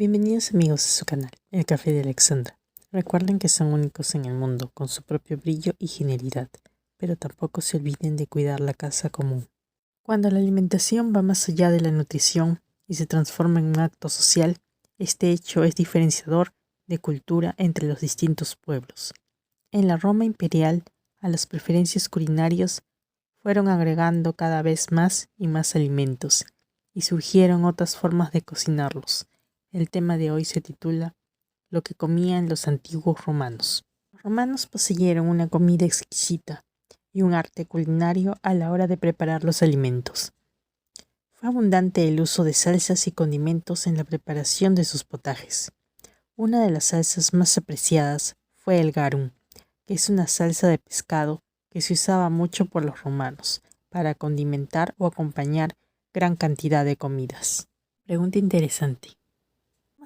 Bienvenidos amigos a su canal, El Café de Alexandra. Recuerden que son únicos en el mundo, con su propio brillo y genialidad, pero tampoco se olviden de cuidar la casa común. Cuando la alimentación va más allá de la nutrición y se transforma en un acto social, este hecho es diferenciador de cultura entre los distintos pueblos. En la Roma imperial, a las preferencias culinarias fueron agregando cada vez más y más alimentos, y surgieron otras formas de cocinarlos. El tema de hoy se titula Lo que comían los antiguos romanos. Los romanos poseyeron una comida exquisita y un arte culinario a la hora de preparar los alimentos. Fue abundante el uso de salsas y condimentos en la preparación de sus potajes. Una de las salsas más apreciadas fue el garum, que es una salsa de pescado que se usaba mucho por los romanos para condimentar o acompañar gran cantidad de comidas. Pregunta interesante.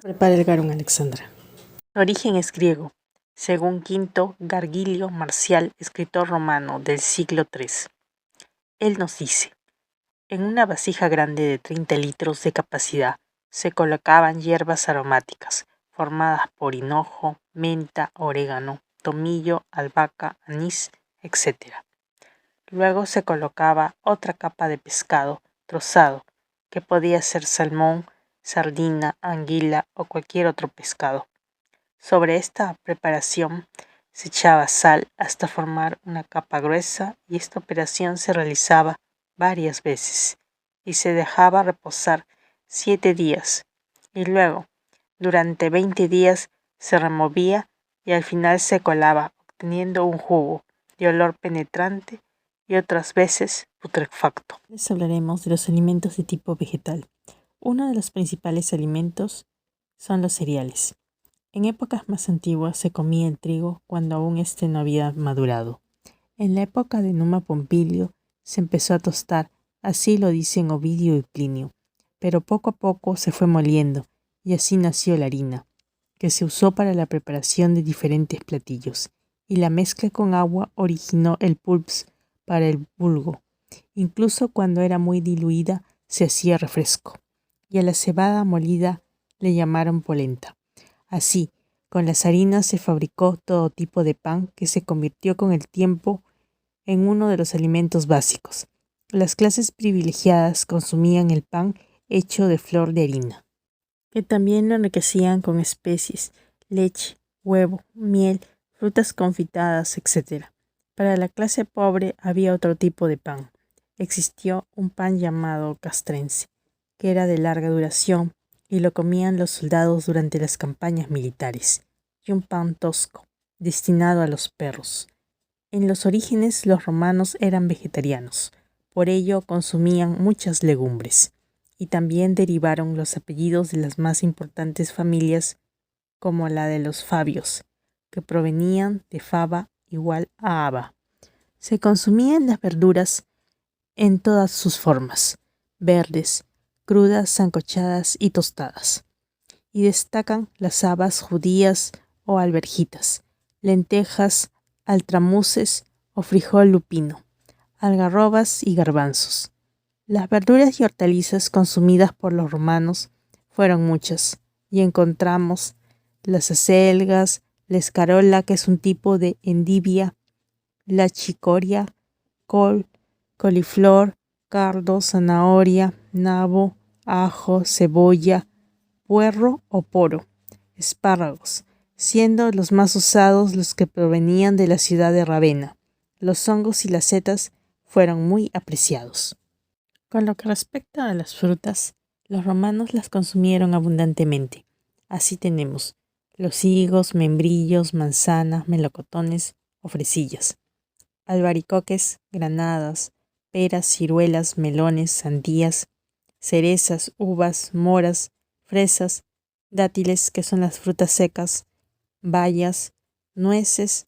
Prepara el garum, Alexandra. Su origen es griego, según Quinto Gargilio Marcial, escritor romano del siglo III. Él nos dice: en una vasija grande de 30 litros de capacidad se colocaban hierbas aromáticas, formadas por hinojo, menta, orégano, tomillo, albahaca, anís, etc. Luego se colocaba otra capa de pescado trozado, que podía ser salmón, sardina, anguila o cualquier otro pescado. Sobre esta preparación se echaba sal hasta formar una capa gruesa, y esta operación se realizaba varias veces y se dejaba reposar 7 días, y luego durante 20 días se removía y al final se colaba, obteniendo un jugo de olor penetrante y otras veces putrefacto. Les hablaremos de los alimentos de tipo vegetal. Uno de los principales alimentos son los cereales. En épocas más antiguas se comía el trigo cuando aún éste no había madurado. En la época de Numa Pompilio se empezó a tostar, así lo dicen Ovidio y Plinio, pero poco a poco se fue moliendo y así nació la harina, que se usó para la preparación de diferentes platillos, y la mezcla con agua originó el pulps para el bulgo. Incluso cuando era muy diluida se hacía refresco, y a la cebada molida le llamaron polenta. Así, con las harinas se fabricó todo tipo de pan que se convirtió con el tiempo en uno de los alimentos básicos. Las clases privilegiadas consumían el pan hecho de flor de harina, que también lo enriquecían con especies, leche, huevo, miel, frutas confitadas, etc. Para la clase pobre había otro tipo de pan. Existió un pan llamado castrense, que era de larga duración, y lo comían los soldados durante las campañas militares, y un pan tosco, destinado a los perros. En los orígenes los romanos eran vegetarianos, por ello consumían muchas legumbres, y también derivaron los apellidos de las más importantes familias, como la de los Fabios, que provenían de Faba igual a Aba. Se consumían las verduras en todas sus formas, verdes, crudas, sancochadas y tostadas. Y destacan las habas judías o alverjitas, lentejas, altramuces o frijol lupino, algarrobas y garbanzos. Las verduras y hortalizas consumidas por los romanos fueron muchas, y encontramos las acelgas, la escarola, que es un tipo de endivia, la chicoria, col, coliflor, cardo, zanahoria, nabo, ajo, cebolla, puerro o poro, espárragos, siendo los más usados los que provenían de la ciudad de Ravenna. Los hongos y las setas fueron muy apreciados. Con lo que respecta a las frutas, los romanos las consumieron abundantemente. Así tenemos los higos, membrillos, manzanas, melocotones o fresillas, albaricoques, granadas, peras, ciruelas, melones, sandías, cerezas, uvas, moras, fresas, dátiles, que son las frutas secas, bayas, nueces,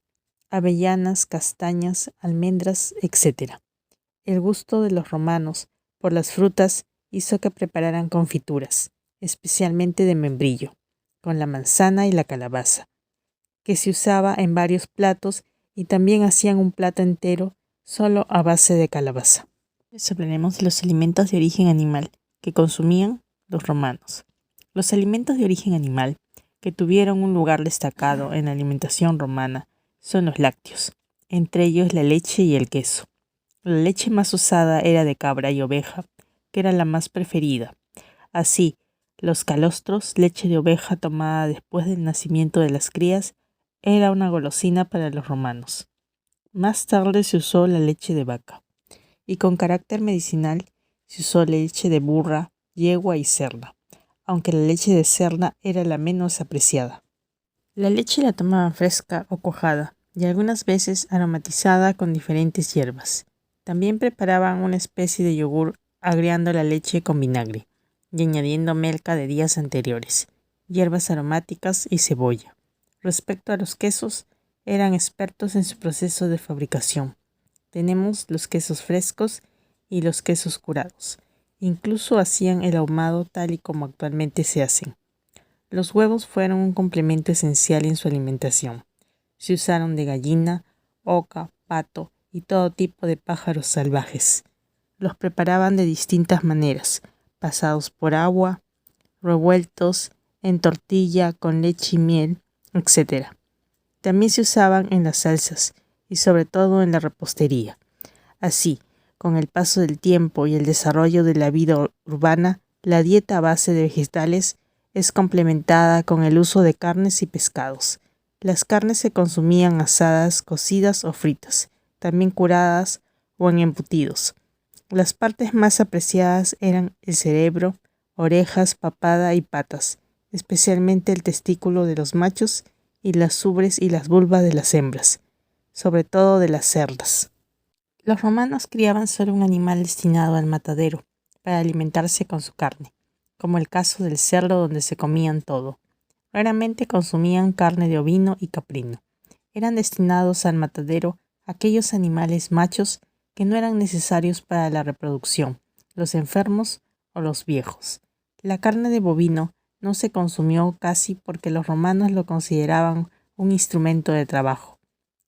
avellanas, castañas, almendras, etc. El gusto de los romanos por las frutas hizo que prepararan confituras, especialmente de membrillo, con la manzana y la calabaza, que se usaba en varios platos, y también hacían un plato entero solo a base de calabaza. Les hablaremos de los alimentos de origen animal que consumían los romanos. Los alimentos de origen animal que tuvieron un lugar destacado en la alimentación romana son los lácteos, entre ellos la leche y el queso. La leche más usada era de cabra y oveja, que era la más preferida. Así, los calostros, leche de oveja tomada después del nacimiento de las crías, era una golosina para los romanos. Más tarde se usó la leche de vaca, y con carácter medicinal se usó la leche de burra, yegua y cerda, aunque la leche de cerda era la menos apreciada. La leche la tomaban fresca o cuajada, y algunas veces aromatizada con diferentes hierbas. También preparaban una especie de yogur agriando la leche con vinagre y añadiendo melca de días anteriores, hierbas aromáticas y cebolla. Respecto a los quesos, eran expertos en su proceso de fabricación. Tenemos los quesos frescos y los quesos curados. Incluso hacían el ahumado tal y como actualmente se hacen. Los huevos fueron un complemento esencial en su alimentación. Se usaron de gallina, oca, pato y todo tipo de pájaros salvajes. Los preparaban de distintas maneras, pasados por agua, revueltos, en tortilla, con leche y miel, etc. También se usaban en las salsas y sobre todo en la repostería. Así, con el paso del tiempo y el desarrollo de la vida urbana, la dieta a base de vegetales es complementada con el uso de carnes y pescados. Las carnes se consumían asadas, cocidas o fritas, también curadas o en embutidos. Las partes más apreciadas eran el cerebro, orejas, papada y patas, especialmente el testículo de los machos y las ubres y las vulvas de las hembras, sobre todo de las cerdas. Los romanos criaban solo un animal destinado al matadero, para alimentarse con su carne, como el caso del cerdo donde se comían todo. Raramente consumían carne de ovino y caprino. Eran destinados al matadero aquellos animales machos que no eran necesarios para la reproducción, los enfermos o los viejos. La carne de bovino no se consumió casi porque los romanos lo consideraban un instrumento de trabajo.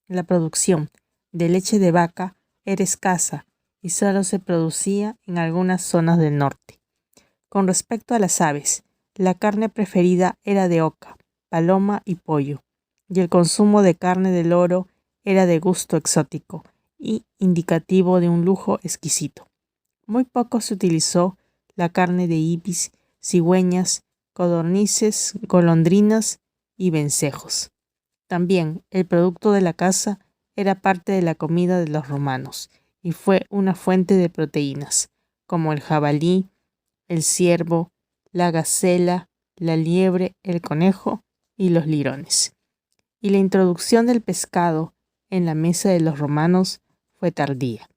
La producción de leche de vaca era escasa y solo se producía en algunas zonas del norte. Con respecto a las aves, la carne preferida era de oca, paloma y pollo, y el consumo de carne de loro era de gusto exótico y indicativo de un lujo exquisito. Muy poco se utilizó la carne de ibis, cigüeñas, codornices, golondrinas y vencejos. También el producto de la caza era parte de la comida de los romanos y fue una fuente de proteínas, como el jabalí, el ciervo, la gacela, la liebre, el conejo y los lirones. Y la introducción del pescado en la mesa de los romanos fue tardía.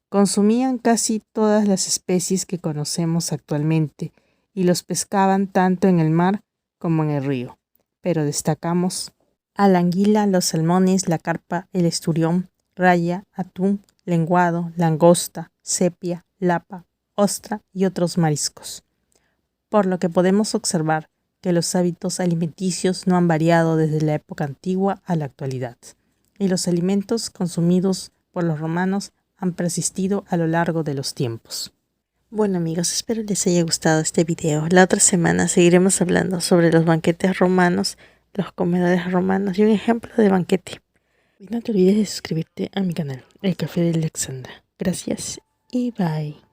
Consumían casi todas las especies que conocemos actualmente y los pescaban tanto en el mar como en el río, pero destacamos a la anguila, los salmones, la carpa, el esturión, raya, atún, lenguado, langosta, sepia, lapa, ostra y otros mariscos. Por lo que podemos observar que los hábitos alimenticios no han variado desde la época antigua a la actualidad, y los alimentos consumidos por los romanos han persistido a lo largo de los tiempos. Bueno amigos, espero les haya gustado este video. La otra semana seguiremos hablando sobre los banquetes romanos, los comedores romanos y un ejemplo de banquete. Y no te olvides de suscribirte a mi canal, El Café de Alexandra. Gracias y bye.